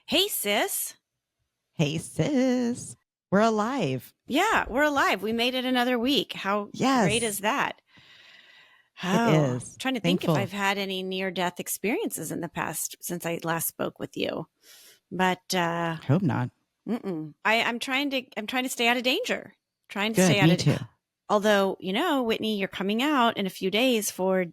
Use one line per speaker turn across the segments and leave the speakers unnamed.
Hey, sis.
Hey, sis. We're alive.
Yeah, we're alive. We made it another week. How great
Yes,
is that?
it
Oh,
is.
trying to think if
Thankful.
I've had any near death experiences in the past since I last spoke with you. But
Hope not.
I'm trying to stay out of danger. Trying to stay
Good.
out
Me
of
too.
although, Whitney, you're coming out in a few days for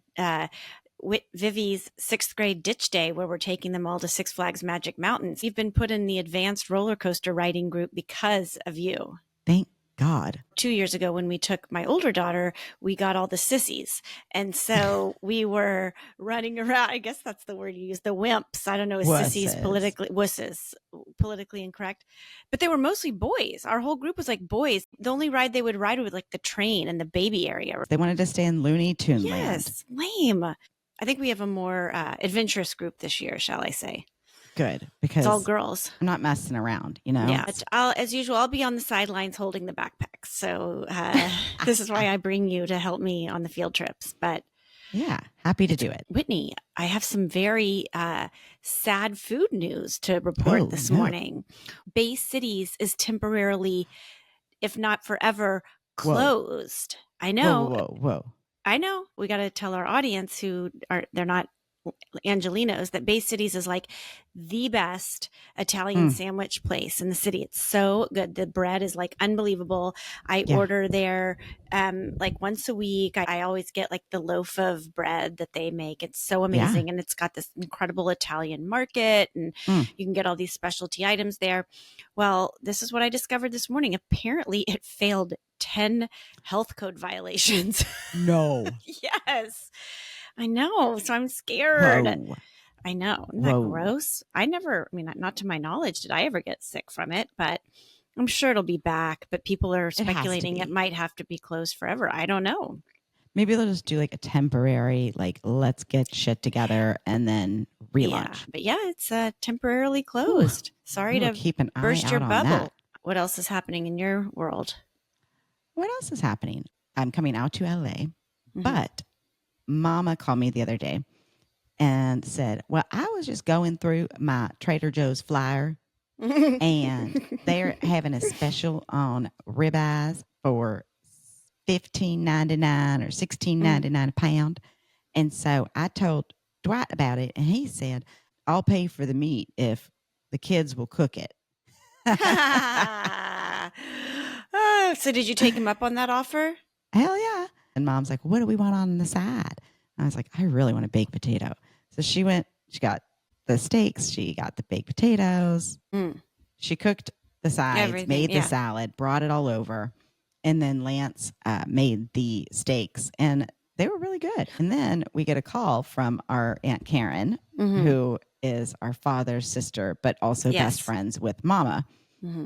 Vivi's sixth grade ditch day, where we're taking them all to Six Flags Magic Mountains. You've been put in the advanced roller coaster riding group because of you.
Thank God.
2 years ago, when we took my older daughter, we got all the sissies. And so we were running around. I guess that's the word you use, the wimps. I don't know, is sissies
Wusses.
wusses politically incorrect? But they were mostly boys. Our whole group was like boys. The only ride they would ride was like the train and the baby area.
They wanted to stay in Looney Tune land.
Yes, lame. I think we have a more adventurous group this year, shall I say.
Good,
It's all
because
girls.
I'm not messing around, you know?
Yeah, but as usual, I'll be on the sidelines holding the backpacks. So this is why I bring you to help me on the field trips. But
Yeah, happy to do it.
Whitney, I have some very sad food news to report this
No.
morning. Bay Cities is temporarily, if not forever,
Whoa.
closed. I
Whoa,
know.
whoa, whoa.
I know. We got to tell our audience they're not Angelinos, that Bay Cities is like the best Italian sandwich place in the city. It's so good. The bread is like unbelievable. I order there like once a week. I always get like the loaf of bread that they make. It's so amazing. And it's got this incredible Italian market, and you can get all these specialty items there. Well, this is what I discovered this morning. Apparently it failed 10 health code violations.
No.
Yes. I know. So I'm scared.
Whoa.
I know. Isn't that gross? Not to my knowledge, did I ever get sick from it, but I'm sure it'll be back. But people are speculating it might have to be closed forever. I don't know.
Maybe they'll just do like a temporary, like, let's get shit together and then relaunch.
Yeah, but yeah, it's temporarily closed. Sorry to
keep an
burst
eye
your
out on
bubble.
that.
What else is happening in your world?
What else is happening? I'm coming out to LA, but Mama called me the other day and said, well, I was just going through my Trader Joe's flyer and they're having a special on ribeyes for $15.99 or $16.99 a pound. And so I told Dwight about it, and he said, I'll pay for the meat if the kids will cook it.
So did you take him up on that offer?
Hell yeah. And Mom's like, what do we want on the side? And I was like, I really want a baked potato. So she got the steaks, she got the baked potatoes, she cooked the sides, made the salad, brought it all over. And then Lance made the steaks, and they were really good. And then we get a call from our Aunt Karen, who is our father's sister, but also best friends with Mama.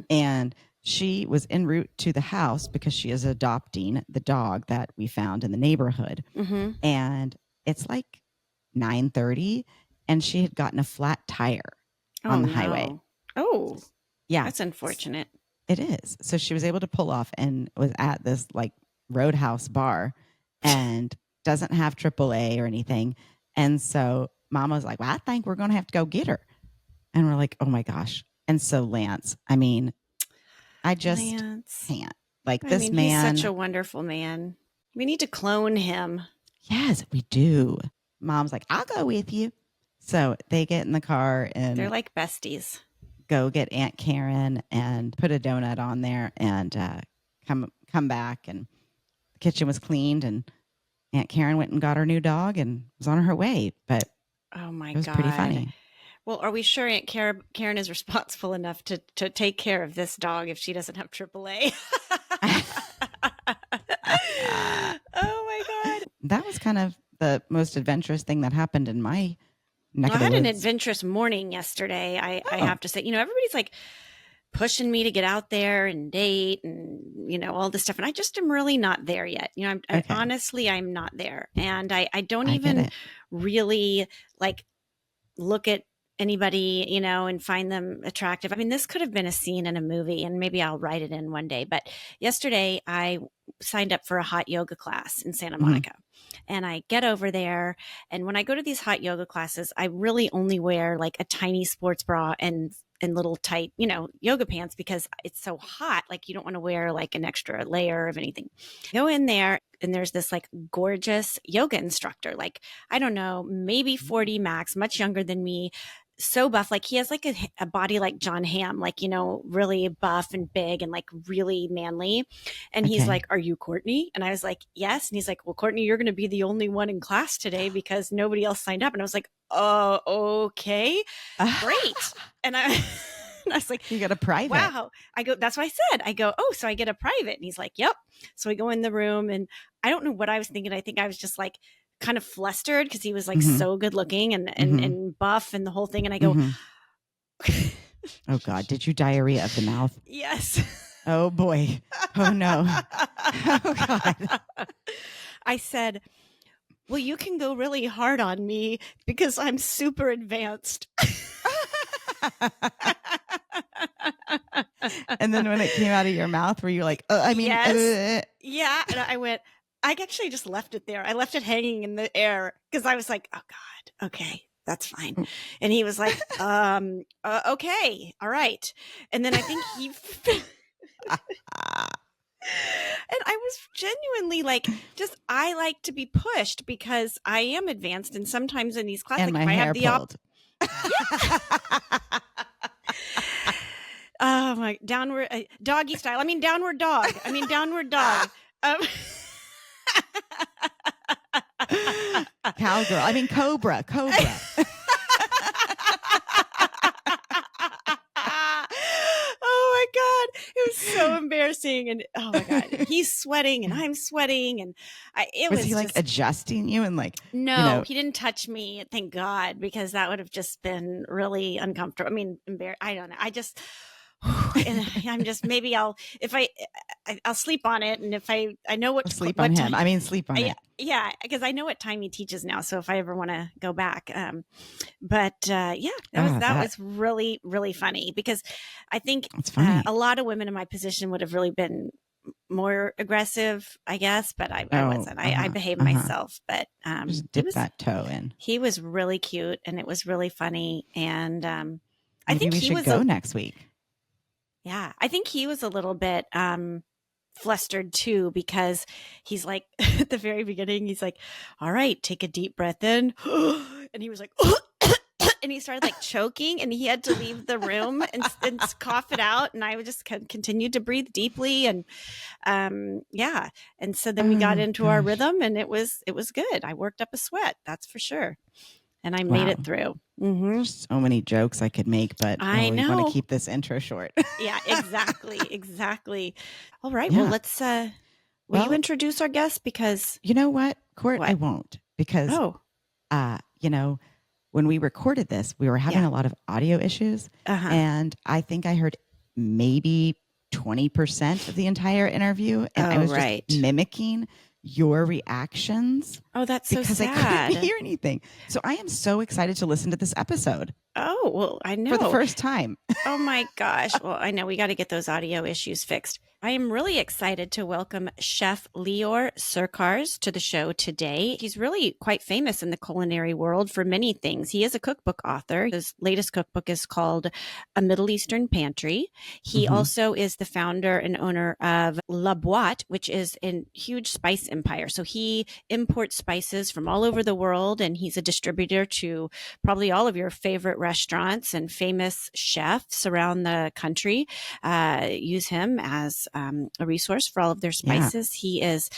And she was en route to the house because she is adopting the dog that we found in the neighborhood. And it's like 9:30, and she had gotten a flat tire on the highway.
Oh,
yeah.
That's unfortunate.
It is. So she was able to pull off and was at this like roadhouse bar and doesn't have AAA or anything. And so Mama was like, well, I think we're going to have to go get her. And we're like, oh my gosh. And so Lance, I just can't. This man.
He's such a wonderful man. We need to clone him.
Yes, we do. Mom's like, I'll go with you. So they get in the car and
they're like besties.
Go get Aunt Karen and put a donut on there and come back, and the kitchen was cleaned, and Aunt Karen went and got her new dog and was on her way. But
oh my God,
it was pretty funny.
Well, are we sure Aunt Karen is responsible enough to take care of this dog if she doesn't have AAA? Oh my God.
That was kind of the most adventurous thing that happened in my
neck of the woods. I had an adventurous morning yesterday. I have to say, everybody's like pushing me to get out there and date and, all this stuff. And I just am really not there yet. Honestly, I'm not there. And I don't even really like look at anybody, and find them attractive. This could have been a scene in a movie, and maybe I'll write it in one day. But yesterday I signed up for a hot yoga class in Santa Monica. And I get over there, and when I go to these hot yoga classes, I really only wear like a tiny sports bra and in little tight, yoga pants because it's so hot. Like you don't want to wear like an extra layer of anything. Go in there and there's this like gorgeous yoga instructor, like, I don't know, maybe 40 max, much younger than me. So buff, like he has like a body like John Hamm, like, really buff and big and like really manly. And he's like, "Are you Courtney?" And I was like, "Yes." And he's like, "Well, Courtney, you're going to be the only one in class today because nobody else signed up." And I was like, "Oh, okay, great." And I was like,
"You got a private?"
Wow. I go, that's what I said. I go, "Oh, so I get a private?" And he's like, "Yep." So we go in the room and I don't know what I was thinking. I think I was just like kind of flustered because he was like so good looking and buff and the whole thing. And I go,
"Oh God, did you diarrhea of the mouth?"
"Yes."
"Oh boy. Oh no." "Oh God."
I said, "Well, you can go really hard on me because I'm super advanced."
And then when it came out of your mouth, were you like,
yes. Yeah. And I went, I actually just left it there. I left it hanging in the air because I was like, "Oh God, okay, that's fine." And he was like, "Okay, all right." And then I think he, and I was genuinely like, I like to be pushed because I am advanced. And sometimes in these classes,
and
like,
my
if I
hair
have the
pulled.
Oh my, downward doggy style. I mean, downward dog. Downward dog.
Cowgirl. Cobra.
Oh my God. It was so embarrassing. And oh my God, he's sweating and I'm sweating. And
was he like adjusting you and like,
no, he didn't touch me. Thank God, because that would have just been really uncomfortable. I don't know. And I'm just, maybe I'll sleep on it. And if I know what
sleep on him.
Time,
sleep on it.
Yeah. Because I know what time he teaches now. So if I ever want to go back, that was really, really funny because I think a lot of women in my position would have really been more aggressive, I guess, but I wasn't. I behaved myself, but
just dip that toe in.
He was really cute and it was really funny. And
I think we should go next week.
Yeah, I think he was a little bit flustered too because he's like at the very beginning, he's like, "All right, take a deep breath in," and he was like, and he started like choking, and he had to leave the room and cough it out, and I would just continue to breathe deeply, and yeah, and so then we got into our rhythm, and it was good. I worked up a sweat, that's for sure. And I made it through. Mm-hmm.
So many jokes I could make, but
I know.
We want to keep this intro short.
Yeah, exactly. All right. Yeah. Well, let's. Will you introduce our guest? Because
you know what, Court, I won't. Because when we recorded this, we were having a lot of audio issues, and I think I heard maybe 20% of the entire interview, and I was just mimicking your reactions.
Oh, that's so sad.
Because I couldn't hear anything. So I am so excited to listen to this episode.
Oh, well, I know.
For the first time.
Oh my gosh. Well, I know we got to get those audio issues fixed. I am really excited to welcome Chef Lior Sercarz to the show today. He's really quite famous in the culinary world for many things. He is a cookbook author. His latest cookbook is called A Middle Eastern Pantry. He also is the founder and owner of Boite, which is a huge spice empire. So he imports spices from all over the world, and he's a distributor to probably all of your favorite restaurants, and famous chefs around the country use him as a resource for all of their spices. Yeah. He is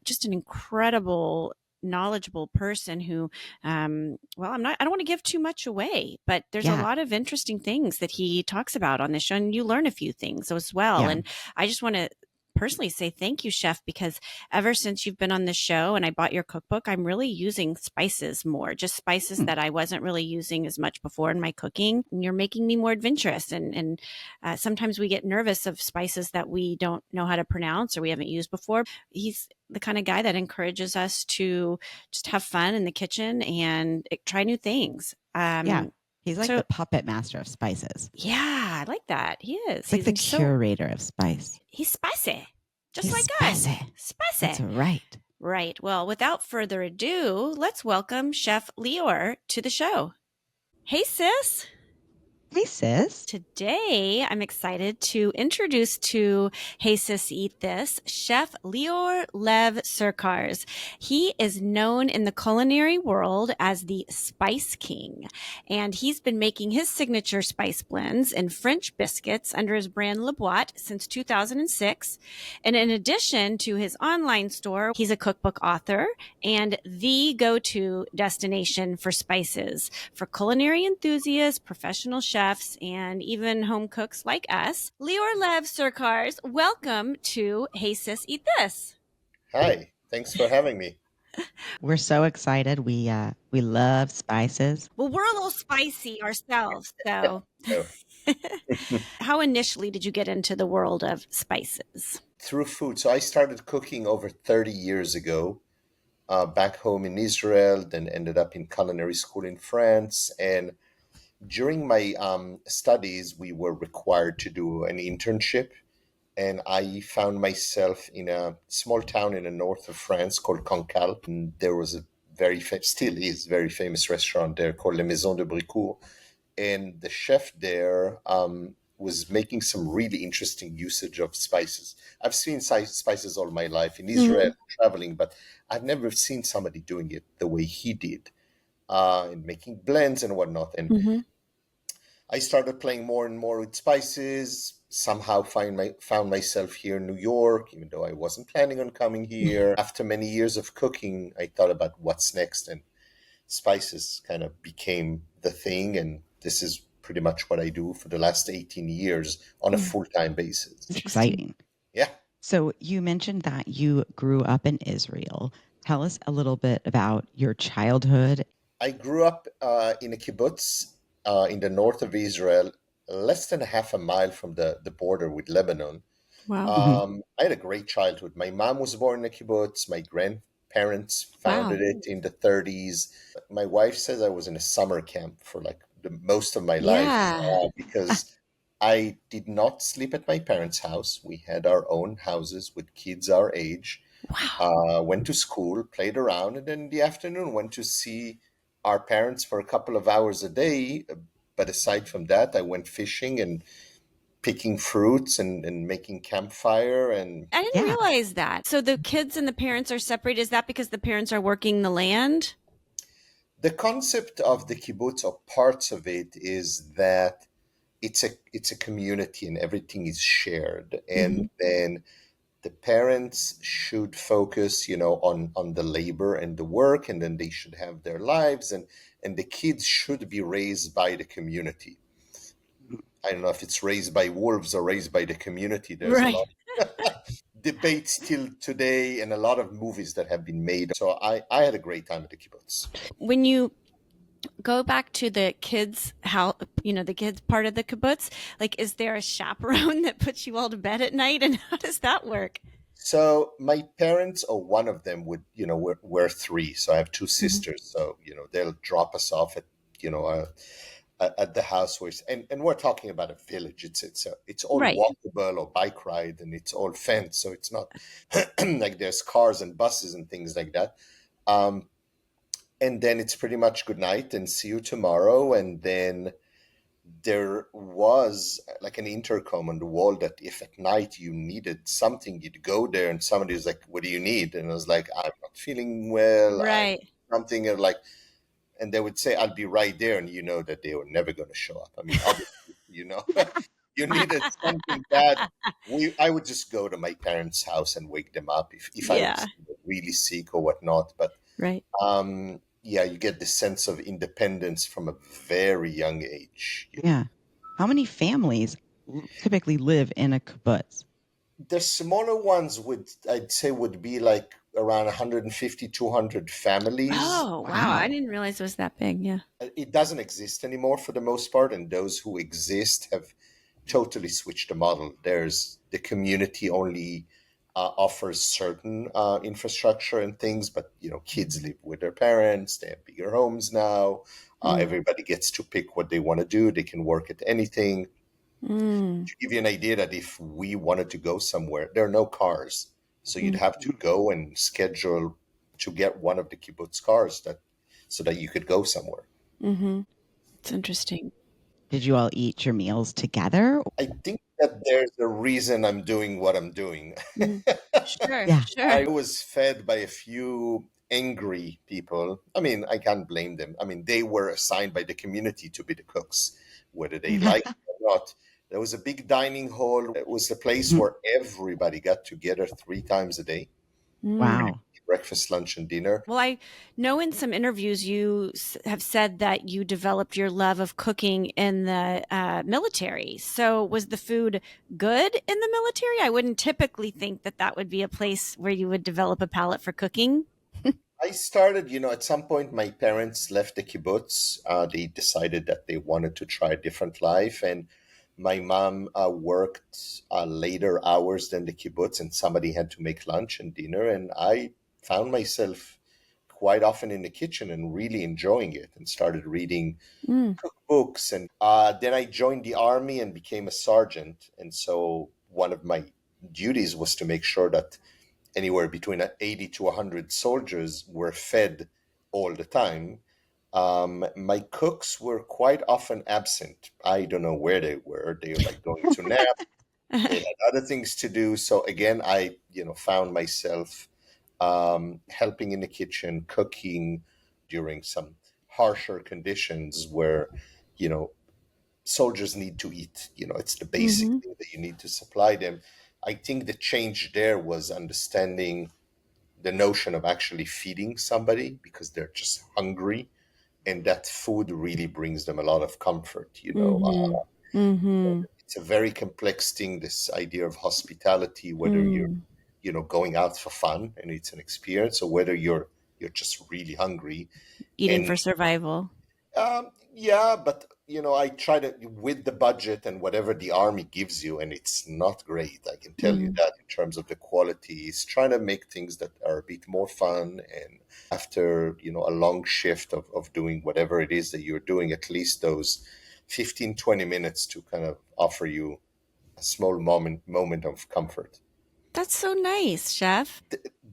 just an incredible, knowledgeable person who, I don't want to give too much away, but there's a lot of interesting things that he talks about on this show, and you learn a few things as well. Yeah. And I just want to personally say thank you, Chef, because ever since you've been on the show and I bought your cookbook, I'm really using spices more, just spices that I wasn't really using as much before in my cooking. And you're making me more adventurous. And sometimes we get nervous of spices that we don't know how to pronounce or we haven't used before. He's the kind of guy that encourages us to just have fun in the kitchen and try new things.
He's like the puppet master of spices.
Yeah, I like that. He is.
He's like the curator of spice.
He's spicy. He's like us. Spicy.
That's right.
Right. Well, without further ado, let's welcome Chef Lior to the show. Hey, sis.
Hey, sis.
Today, I'm excited to introduce to Hey Sis Eat This, Chef Lior Lev Sercarz. He is known in the culinary world as the Spice King, and he's been making his signature spice blends and French biscuits under his brand Boite since 2006. And in addition to his online store, he's a cookbook author and the go-to destination for spices for culinary enthusiasts, professional chefs, and even home cooks like us. Lior Lev Sercarz, welcome to Hey Sis Eat This.
Hi, thanks for having me.
We're so excited. We love spices.
Well, we're a little spicy ourselves, so
So,
how initially did you get into the world of spices?
through food. So I started cooking over 30 years ago, back home in Israel, then ended up in culinary school in France. And during my studies, we were required to do an internship. And I found myself in a small town in the north of France called Cancale. And there was a still is, very famous restaurant there called Le Maison de Bricourt. And the chef there was making some really interesting usage of spices. I've seen spices all my life in Israel, traveling, but I've never seen somebody doing it the way he did, and making blends and whatnot. And
Mm-hmm.
I started playing more and more with spices. Somehow found myself here in New York, even though I wasn't planning on coming here. After many years of cooking, I thought about what's next, and spices kind of became the thing. And this is pretty much what I do for the last 18 years on a full-time basis.
It's exciting.
Yeah.
So you mentioned that you grew up in Israel. Tell us a little bit about your childhood.
I grew up in a kibbutz in the north of Israel, less than half a mile from the border with Lebanon.
Wow.
I had a great childhood. My mom was born in a kibbutz. My grandparents founded it in the 30s. My wife says I was in a summer camp for like the most of my life
Yeah.
because I did not sleep at my parents' house. We had our own houses with kids our age.
Wow.
Went to school, played around, and then in the afternoon went to see our parents for a couple of hours a day. But aside from that, I went fishing and picking fruits and making campfire. And
I didn't realize that. So the kids and the parents are separated. Is that because the parents are working the land?
the concept of the kibbutz, or parts of it, is that it's a community and everything is shared. And then the parents should focus, on the labor and the work, and then they should have their lives, and the kids should be raised by the community. I don't know if it's raised by wolves or raised by the community. There's a lot of debate still today, and a lot of movies that have been made. So I had a great time at the kibbutz.
When you go back to the kids, how the kids part of the kibbutz, like, is there a chaperone that puts you all to bed at night, and how does that work?
So my parents, or one of them, would, we're three. So I have two sisters. So, they'll drop us off at the house and we're talking about a village. It's all
Right.
walkable or bike ride, and it's all fenced. So it's not like there's cars and buses and things like that. And then it's pretty much good night and see you tomorrow. And then there was like an intercom on the wall that if at night you needed something, you'd go there, and somebody was like, "What do you need?" And I was like, "I'm not feeling well."
Right.
Something, and they would say, "I'll be right there," and that they were never going to show up. I mean, obviously, you needed something bad. I would just go to my parents' house and wake them up if I was really sick or whatnot. But
Right.
you get the sense of independence from a very young age.
Yeah. How many families typically live in a kibbutz?
The smaller ones I'd say would be like around 150, 200 families.
Oh, wow. I didn't realize it was that big. Yeah.
It doesn't exist anymore for the most part, and those who exist have totally switched the model. There's the community only offers certain infrastructure and things, but kids live with their parents. They have bigger homes now. Everybody gets to pick what they want to do. They can work at anything. To give you an idea, that if we wanted to go somewhere, there are no cars, so you'd have to go and schedule to get one of the kibbutz cars so that you could go somewhere.
It's interesting.
Did you all eat your meals together?
I think that there's a reason I'm doing what I'm doing.
Mm. Sure,
Yeah.
sure.
I was fed by a few angry people. I mean, I can't blame them. I mean, they were assigned by the community to be the cooks, whether they liked it or not. There was a big dining hall. It was a place where everybody got together 3 times a day,
Mm.
Wow.
breakfast, lunch, and dinner.
Well, I know in some interviews you have said that you developed your love of cooking in the military. So, was the food good in the military? I wouldn't typically think that that would be a place where you would develop a palate for cooking.
I started, at some point, my parents left the kibbutz. They decided that they wanted to try a different life. And my mom worked later hours than the kibbutz, and somebody had to make lunch and dinner. And I found myself quite often in the kitchen and really enjoying it, and started reading
Mm.
cookbooks. And then I joined the army and became a sergeant. And so one of my duties was to make sure that anywhere between 80 to 100 soldiers were fed all the time. My cooks were quite often absent. I don't know where they were. They were like going to nap. They had other things to do. So again, I found myself helping in the kitchen, cooking during some harsher conditions where you know soldiers need to eat. It's the basic
Hmm.
thing that you need to supply them. I think the change there was understanding the notion of actually feeding somebody because they're just hungry, and that food really brings them a lot of comfort.
Hmm. Hmm.
It's a very complex thing, this idea of hospitality, whether you're
Mm.
going out for fun and it's an experience, or whether you're just really hungry.
Eating
And
for survival.
yeah, but I try to, with the budget and whatever the army gives you, and it's not great. I can tell you
Mm.
that in terms of the quality, is trying to make things that are a bit more fun. And after a long shift of doing whatever it is that you're doing, at least those 15-20 minutes to kind of offer you a small moment of comfort.
That's so nice, chef.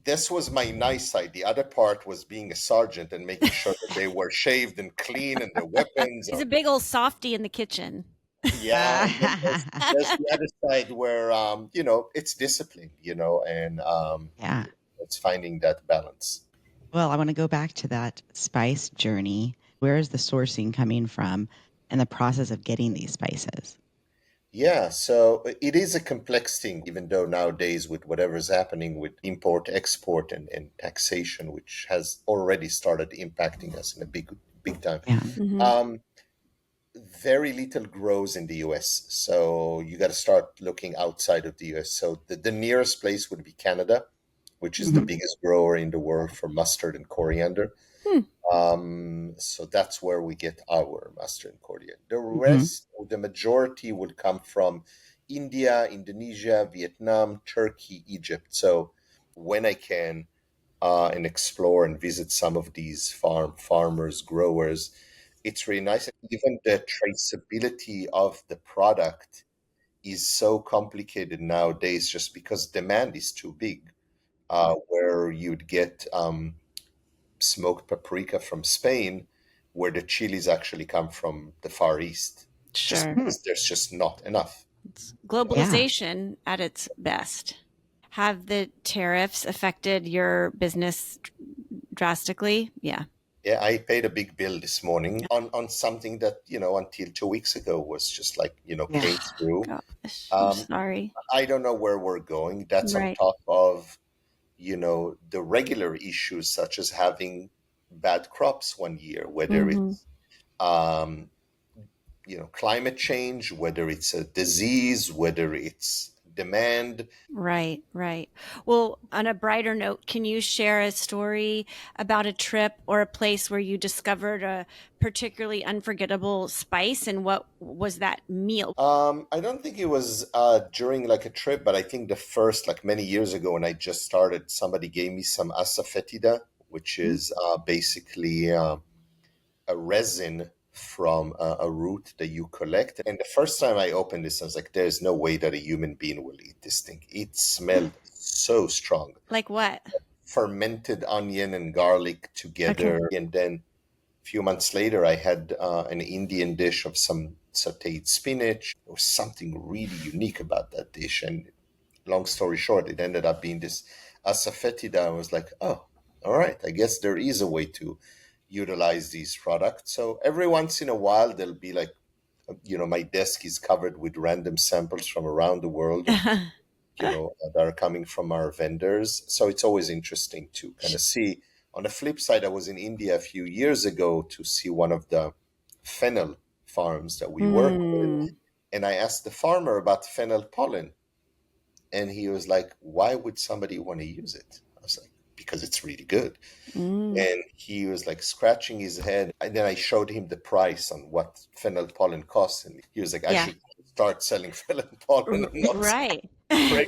This was my nice side. The other part was being a sergeant and making sure that they were shaved and clean and their weapons
He's
are.
a big old softy in the kitchen.
Yeah, and then there's the other side where it's discipline, and
Yeah.
it's finding that balance.
Well, I want to go back to that spice journey. Where is the sourcing coming from and the process of getting these spices?
Yeah, so it is a complex thing, even though nowadays with whatever's happening with import, export, and taxation, which has already started impacting us in a big time.
Yeah.
Hmm.
Um, very little grows in the US. So you got to start looking outside of the US. So the nearest place would be Canada, which is the
Mhm.
biggest grower in the world for mustard and coriander.
Hmm.
So that's where we get our mustard and coriander. The
Mhm.
rest, the majority would come from India, Indonesia, Vietnam, Turkey, Egypt. So when I can and explore and visit some of these farmers, growers, it's really nice. And even the traceability of the product is so complicated nowadays just because demand is too big. Where you'd get smoked paprika from Spain, where the chilies actually come from the Far East, just
Sure.
because there's just not enough.
It's
Yeah.
globalization at its best. Have the tariffs affected your business drastically? Yeah.
Yeah, I paid a big bill this morning on something that, until 2 weeks ago was just like,
Yeah.
came through.
Gosh, I'm
Um,
sorry.
I don't know where we're going. That's on
Right.
top of, the regular issues such as having bad crops one year, whether
Hmm.
it's, um, climate change, whether it's a disease, whether it's demand.
Right, right. Well, on a brighter note, can you share a story about a trip or a place where you discovered a particularly unforgettable spice, and what was that meal?
I don't think it was during like a trip, but I think the first, like many years ago when I just started, somebody gave me some asafoetida, which is basically a resin from a root that you collect. And the first time I opened this, I was like, there's no way that a human being will eat this thing. It smelled so strong.
Like what?
Fermented onion and garlic
Okay.
together. And then few months later, I had an Indian dish of some sautéed spinach. There was something really unique about that dish. And long story short, it ended up being this asafoetida. I was like, oh, all right, I guess there is a way to utilize these products. So every once in a while, there'll be like, my desk is covered with random samples from around the world, that are coming from our vendors. So it's always interesting to kind of see. On the flip side, I was in India a few years ago to see one of the fennel farms that we work with. And I asked the farmer about fennel pollen. And he was like, why would somebody want to use it? I was like, because it's really good. And he was like scratching his head. And then I showed him the price on what fennel pollen costs. And he was like, I should start selling fennel pollen.
Right.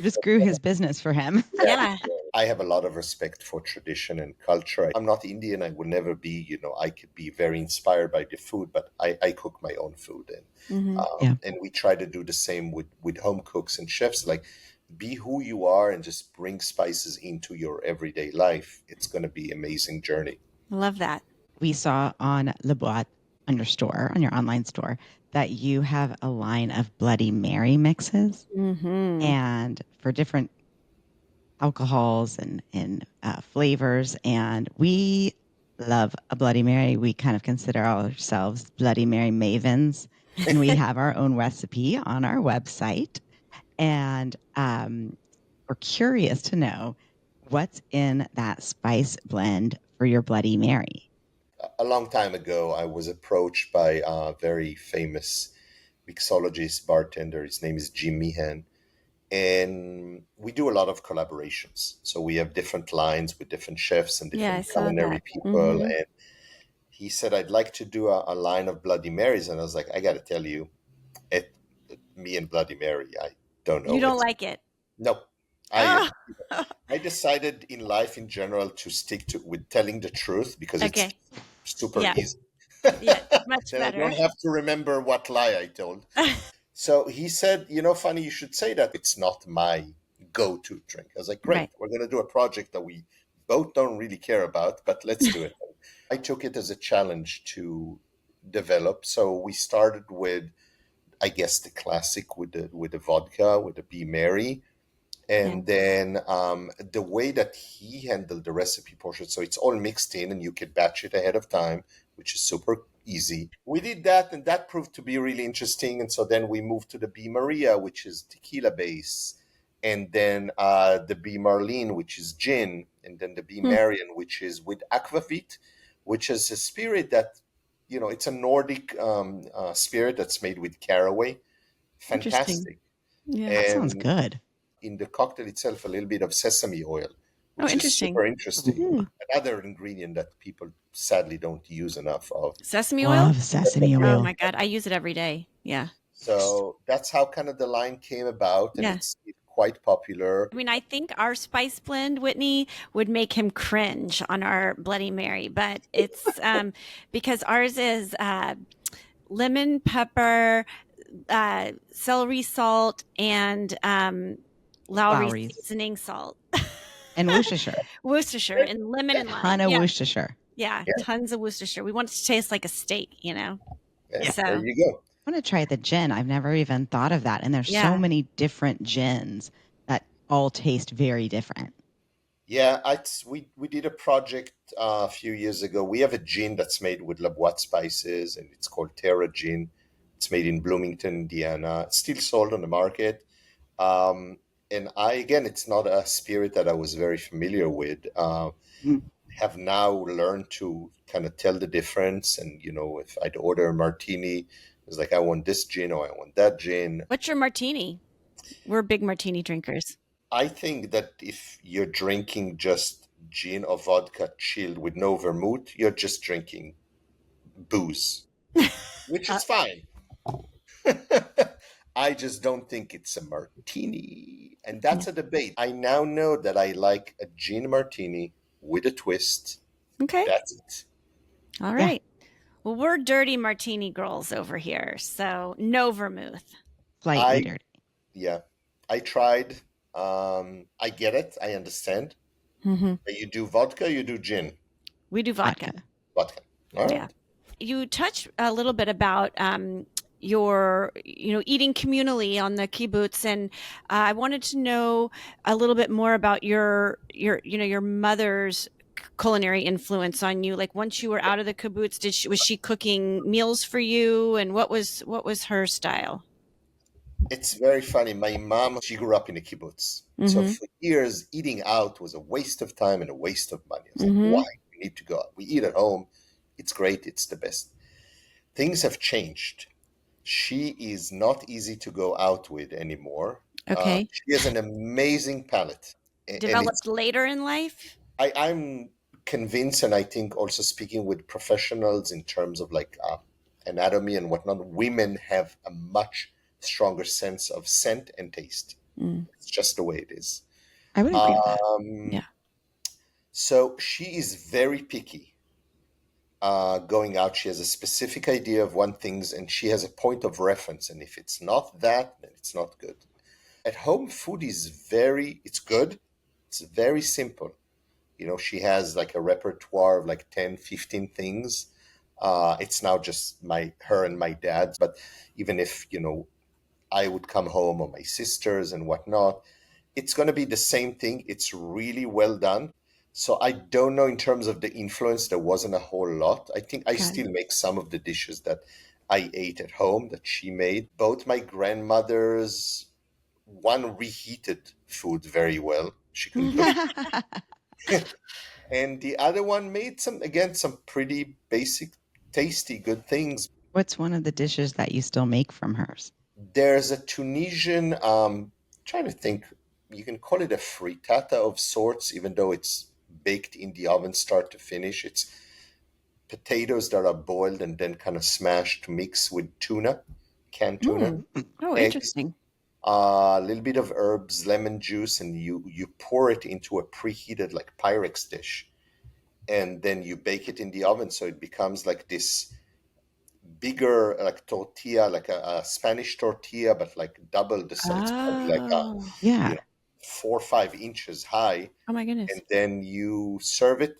Just grew his business for him.
Yeah.
I have a lot of respect for tradition and culture. I'm not Indian. I will never be, I could be very inspired by the food, but I cook my own food. And we try to do the same with home cooks and chefs. Like, be who you are and just bring spices into your everyday life. It's going to be an amazing journey.
I love that.
We saw on the Boite, on your store, on your online store, that you have a line of Bloody Mary mixes, and for different alcohols and flavors. And we love a Bloody Mary. We kind of consider ourselves Bloody Mary mavens, and we have our own recipe on our website. And we're curious to know what's in that spice blend for your Bloody Mary.
A long time ago, I was approached by a very famous mixologist bartender. His name is Jim Meehan. And we do a lot of collaborations. So we have different lines with different chefs and different culinary people. And he said, I'd like to do a line of Bloody Marys. And I was like, I got to tell you, me and Bloody Mary, I don't know.
You don't like it?
No. I decided in life in general to stick with telling the truth because it's super easy.
Much better.
I don't have to remember what lie I told. So he said, funny you should say that. It's not my go-to drink. I was like, great, we're going to do a project that we both don't really care about, but let's do it. I took it as a challenge to develop. So we started with, I guess, the classic with the vodka, with the Be Merry. And then the way that he handled the recipe portion, so it's all mixed in and you can batch it ahead of time, which is super easy. We did that and that proved to be really interesting. And so then we moved to the Be Maria, which is tequila base. And then the Be Marlene, which is gin. And then the Be Marian, which is with aquavit, which is a spirit that, it's a Nordic spirit that's made with caraway. Fantastic.
Yeah, that sounds good.
In the cocktail itself, a little bit of sesame oil, which is super interesting. Another ingredient that people sadly don't use enough of.
Sesame oil?
Love sesame oil.
Oh my God, I use it every day. Yeah.
So that's how kind of the line came about, and it's quite popular.
I mean, I think our spice blend, Whitney, would make him cringe on our Bloody Mary, but it's because ours is lemon, pepper, celery salt, and Lowry seasoning salt.
And Worcestershire.
Worcestershire and lemon and lime.
A ton of Worcestershire.
Yeah, tons of Worcestershire. We want it to taste like a steak,
Yeah,
so
there you go.
I want to try the gin. I've never even thought of that. And there's so many different gins that all taste very different.
Yeah, we did a project a few years ago. We have a gin that's made with La Boite spices, and it's called Terra Gin. It's made in Bloomington, Indiana. It's still sold on the market. And again, it's not a spirit that I was very familiar with. Have now learned to kind of tell the difference. And, if I'd order a martini, it's like, I want this gin or I want that gin.
What's your martini? We're big martini drinkers.
I think that if you're drinking just gin or vodka chilled with no vermouth, you're just drinking booze, which is fine. I just don't think it's a martini. And that's a debate. I now know that I like a gin martini with a twist.
Okay.
That's it.
All right. Well, we're dirty martini girls over here, so no vermouth.
Slightly dirty.
Yeah. I tried. I get it. I understand. But you do vodka, you do gin.
We do vodka.
Vodka. All right.
Yeah. You touched a little bit about your, eating communally on the kibbutz, and I wanted to know a little bit more about your mother's culinary influence on you. Like once you were out of the kibbutz, was she cooking meals for you, and what was her style?
It's very funny. My mom, she grew up in a kibbutz. So
Mm-hmm.
for years, eating out was a waste of time and a waste of money. I was like,
Mm-hmm.
why? We need to go out. We eat at home. It's great. It's the best. Things have changed. She is not easy to go out with anymore.
Okay.
She has an amazing palate. And
Developed later in life.
I'm convinced, and I think also speaking with professionals in terms of like anatomy and whatnot, women have a much stronger sense of scent and taste.
Mm.
It's just the way it is.
I would agree with that.
Um,
Yeah.
so she is very picky. Going out, she has a specific idea of one things, and she has a point of reference. And if it's not that, then it's not good. At home, food is it's good. It's very simple. She has like a repertoire of like 10, 15 things. It's now just her and my dad's. But even if, I would come home or my sisters and whatnot, it's going to be the same thing. It's really well done. So I don't know in terms of the influence, there wasn't a whole lot. I think I
Got
still make some of the dishes that I ate at home that she made. Both my grandmothers, one reheated food very well. She can cook. And the other one made some pretty basic, tasty, good things.
What's one of the dishes that you still make from hers?
There's a Tunisian, trying to think, you can call it a frittata of sorts, even though it's baked in the oven start to finish. It's potatoes that are boiled and then kind of smashed, mixed with tuna, canned tuna,
Mm. Oh,
eggs,
interesting.
a little bit of herbs, lemon juice, and you pour it into a preheated like Pyrex dish, and then you bake it in the oven so it becomes like this bigger like tortilla, like a Spanish tortilla, but like double the size. It's probably like
Oh.
you
Yeah.
know 4 or 5 inches high,
Oh my goodness.
and then you serve it.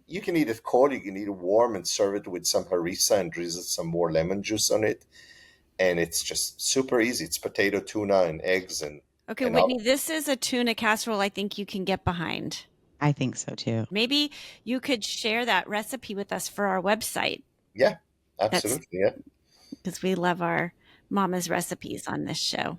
You can eat it cold, you can eat it warm, and serve it with some harissa and drizzle some more lemon juice on it. And it's just super easy. It's potato, tuna, and eggs,
Okay,
and
Whitney,
olive.
this is a tuna casserole I think you can get behind.
I think so too.
Maybe you could share that recipe with us for our website.
Yeah,
That's
absolutely. Yeah.
because we love our mama's recipes on this show.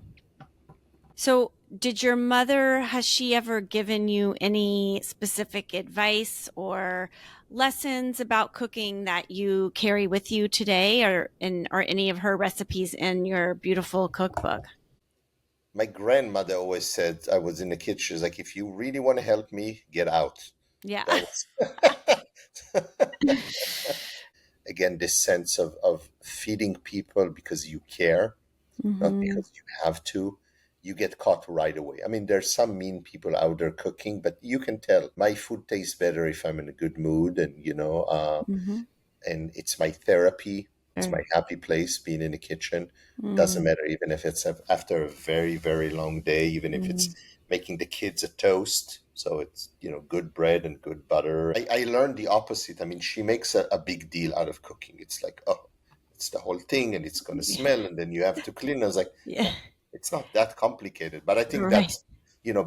So, did your mother, has she ever given you any specific advice or lessons about cooking that you carry with you today, or any of her recipes in your beautiful cookbook?
My grandmother always said, I was in the kitchen, she's like, if you really want to help me, get out.
Yeah.
That was again this sense of feeding people because you care, not
Mm-hmm.
because you have to. You get caught right away. I mean, there's some mean people out there cooking, but you can tell my food tastes better if I'm in a good mood, and
Mm-hmm.
and it's my therapy. It's
Sure.
my happy place being in the kitchen. Doesn't
Mm-hmm.
matter, even if it's after a very, very long day, even if it's making the kids a toast. So it's, good bread and good butter. I learned the opposite. I mean, she makes a big deal out of cooking. It's like, oh, it's the whole thing and it's going to
Yeah.
smell and then you have to clean. I was like,
Yeah.
it's not that complicated. But I think
Right.
that's,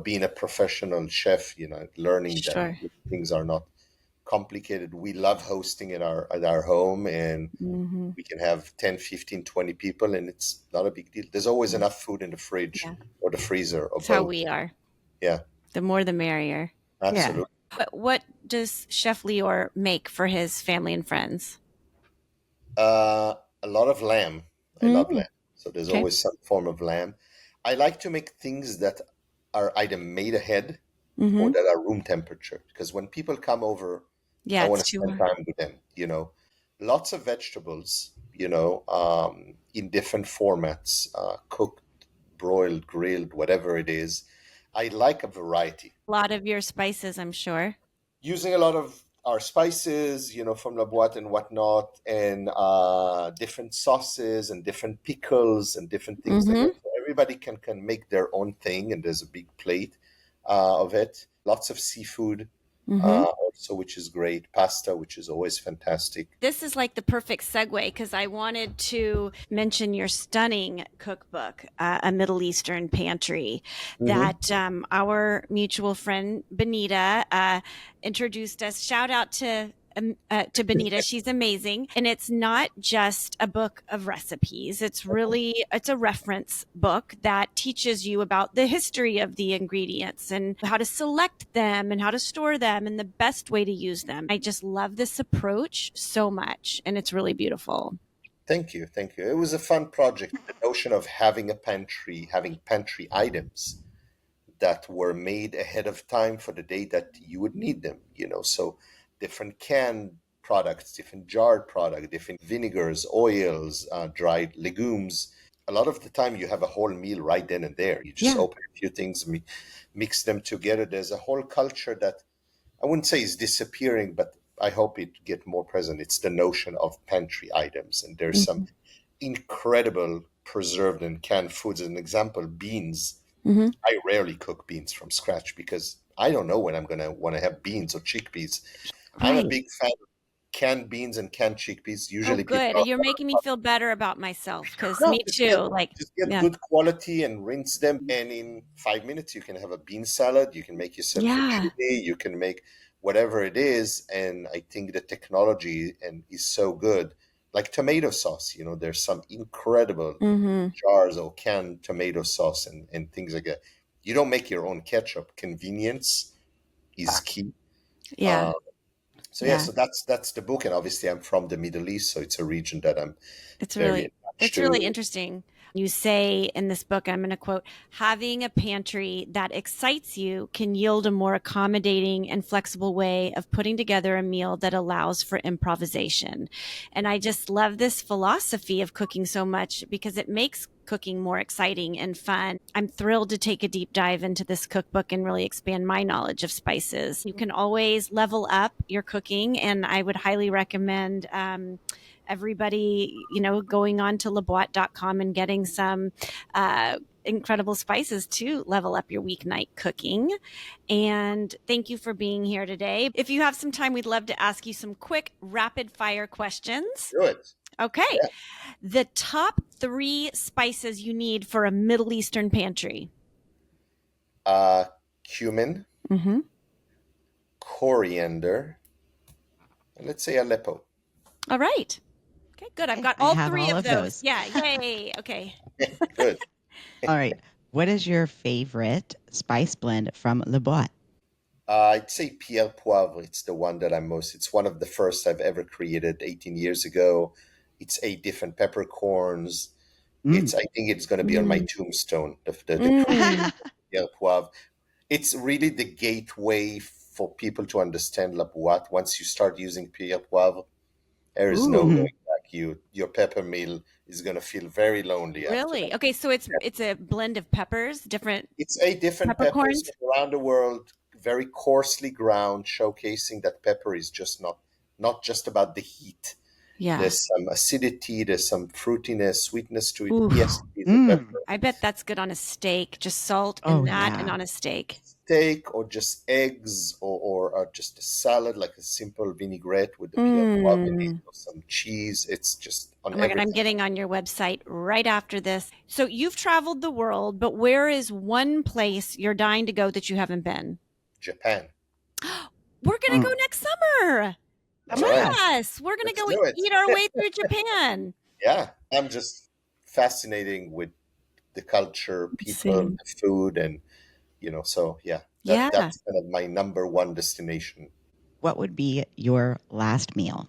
being a professional chef, learning that
Sure.
things are not complicated. We love hosting at our home, and
Mm-hmm.
we can have 10, 15, 20 people, and it's not a big deal. There's always enough food in the fridge
Yeah.
or the freezer or
That's how
both.
we are.
Yeah,
The more the merrier.
Yeah.
absolutely.
What does Chef Lior make for his family and friends?
A lot of lamb. I love
Mm.
lamb. So there's
Okay.
always some form of lamb. I like to make things that are either made ahead or
Mm-hmm.
that are room temperature. Because when people come over, I
Yeah,
want
it's
to
too
spend
hard.
time with them. Lots of vegetables, in different formats, cooked, broiled, grilled, whatever it is. I like a variety.
A lot of your spices, I'm sure.
Using a lot of our spices, from La Boite and whatnot, and different sauces and different pickles and different things like
Mm-hmm.
that. So everybody can make their own thing, and there's a big plate of it. Lots of seafood. also, which is great. Pasta, which is always fantastic.
This is like the perfect segue because I wanted to mention your stunning cookbook, A Middle Eastern Pantry, that our mutual friend Benita introduced us. Shout out to Benita. She's amazing. And it's not just a book of recipes. It's a reference book that teaches you about the history of the ingredients and how to select them and how to store them and the best way to use them. I just love this approach so much. And it's really beautiful.
Thank you. Thank you. It was a fun project. The notion of having a pantry, having pantry items that were made ahead of time for the day that you would need them, so different canned products, different jarred product, different vinegars, oils, dried legumes. A lot of the time you have a whole meal right then and there. You just open a few things, mix them together. There's a whole culture that I wouldn't say is disappearing, but I hope it get more present. It's the notion of pantry items. And there's some incredible preserved and canned foods. As an example, beans. I rarely cook beans from scratch because I don't know when I'm going to want to have beans or chickpeas. I'm a big fan of canned beans and canned chickpeas. Usually,
good. You're making me feel better about myself because me too.
Just get good quality and rinse them, and in 5 minutes you can have a bean salad. You can make yourself a chili. You can make whatever it is. And I think the technology is so good. Like tomato sauce, there's some incredible jars of canned tomato sauce and things like that. You don't make your own ketchup. Convenience is key.
Yeah.
So that's the book, and obviously I'm from the Middle East, so it's a region that I'm. It's really
interesting. You say in this book, I'm going to quote, having a pantry that excites you can yield a more accommodating and flexible way of putting together a meal that allows for improvisation. And I just love this philosophy of cooking so much because it makes cooking more exciting and fun. I'm thrilled to take a deep dive into this cookbook and really expand my knowledge of spices. You can always level up your cooking, and I would highly recommend everybody, going on to leboite.com and getting some incredible spices to level up your weeknight cooking. And thank you for being here today. If you have some time, we'd love to ask you some quick rapid fire questions.
Good.
Okay. Yeah. The top 3 spices you need for a Middle Eastern pantry.
Cumin, coriander, and let's say Aleppo.
All right. Okay, good. I've got all 3 of those. Yeah. Yay. Okay.
Good.
All right. What is your favorite spice blend from Le Boite?
I'd say Pierre Poivre. It's the one that it's one of the first I've ever created 18 years ago. It's 8 different peppercorns. I think it's going to be on my tombstone. The Pierre Poivre. It's really the gateway for people to understand La Boite. Once you start using Pierre Poivre, there is no going back. Your pepper meal is going to feel very lonely.
Really? Okay, so it's a blend of peppers, different.
It's 8 different peppers from around the world, very coarsely ground, showcasing that pepper is just not just about the heat. Yeah. There's some acidity, there's some fruitiness, sweetness to it. Ooh. Yes, it's a pepper.
I bet that's good on a steak. Just salt and and on a steak.
Steak or just eggs or just a salad, like a simple vinaigrette with the Pierre Poivre in it, or some cheese. It's just on everything.
God, I'm getting on your website right after this. So you've traveled the world, but where is one place you're dying to go that you haven't been?
Japan.
We're going to go next summer. Yes, we're going to go eat our way through Japan.
Yeah, I'm just fascinating with the culture, people, the food, and so that's kind of my number one destination.
What would be your last meal?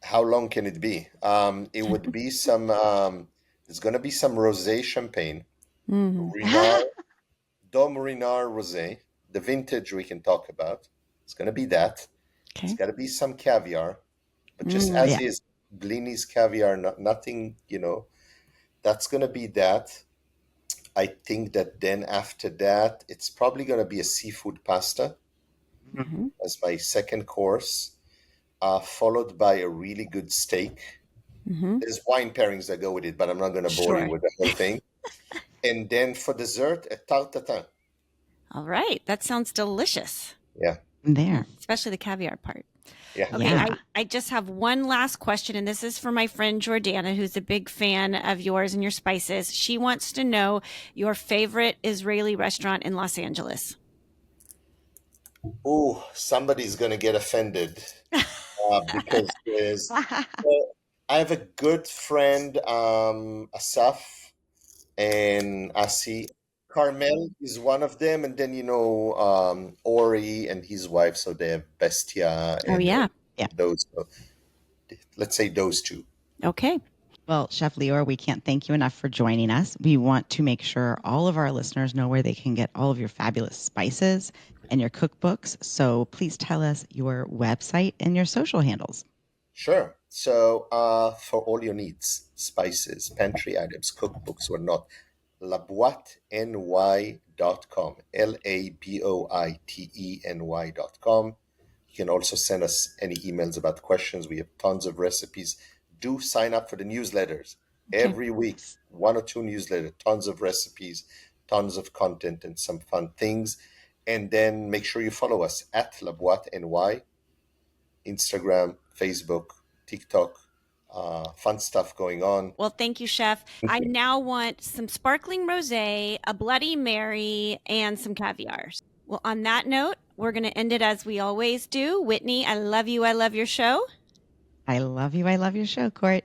How long can it be? It would be some. There's going to be some rosé champagne, Ruinart, Dom Ruinart rosé, the vintage we can talk about. It's going to be that. Okay. It's got to be some caviar, but just as is, Blini's caviar, nothing, that's going to be that. I think that then after that, it's probably going to be a seafood pasta as my second course, followed by a really good steak. There's wine pairings that go with it, but I'm not going to bore you with the whole thing. And then for dessert, a tarte tatin.
All right. That sounds delicious.
Yeah.
there.
especially the caviar part.
Yeah.
Okay,
Yeah.
I just have one last question, and this is for my friend Jordana, who's a big fan of yours and your spices. She wants to know your favorite Israeli restaurant in Los Angeles.
Oh, somebody's gonna get offended because I have a good friend, Asaf and Asi. Carmel is one of them, and then Ori and his wife, so they have Bestia
Oh,
and
yeah.
Yeah.
those. Let's say those two.
Okay.
Well, Chef Lior, we can't thank you enough for joining us. We want to make sure all of our listeners know where they can get all of your fabulous spices and your cookbooks. So please tell us your website and your social handles.
Sure. So, for all your needs, spices, pantry items, cookbooks, or not, laboiteny.com, laboiteny.com. You can also send us any emails about questions. We have tons of recipes. Do sign up for the newsletters every week, one or two newsletters, tons of recipes, tons of content, and some fun things. And then make sure you follow us at laboiteny, Instagram, Facebook, TikTok, fun stuff going on.
Well, thank you, Chef. I now want some sparkling rosé, a Bloody Mary, and some caviar. Well, on that note, we're going to end it as we always do. Whitney, I love you. I love your show.
I love you. I love your show, Court.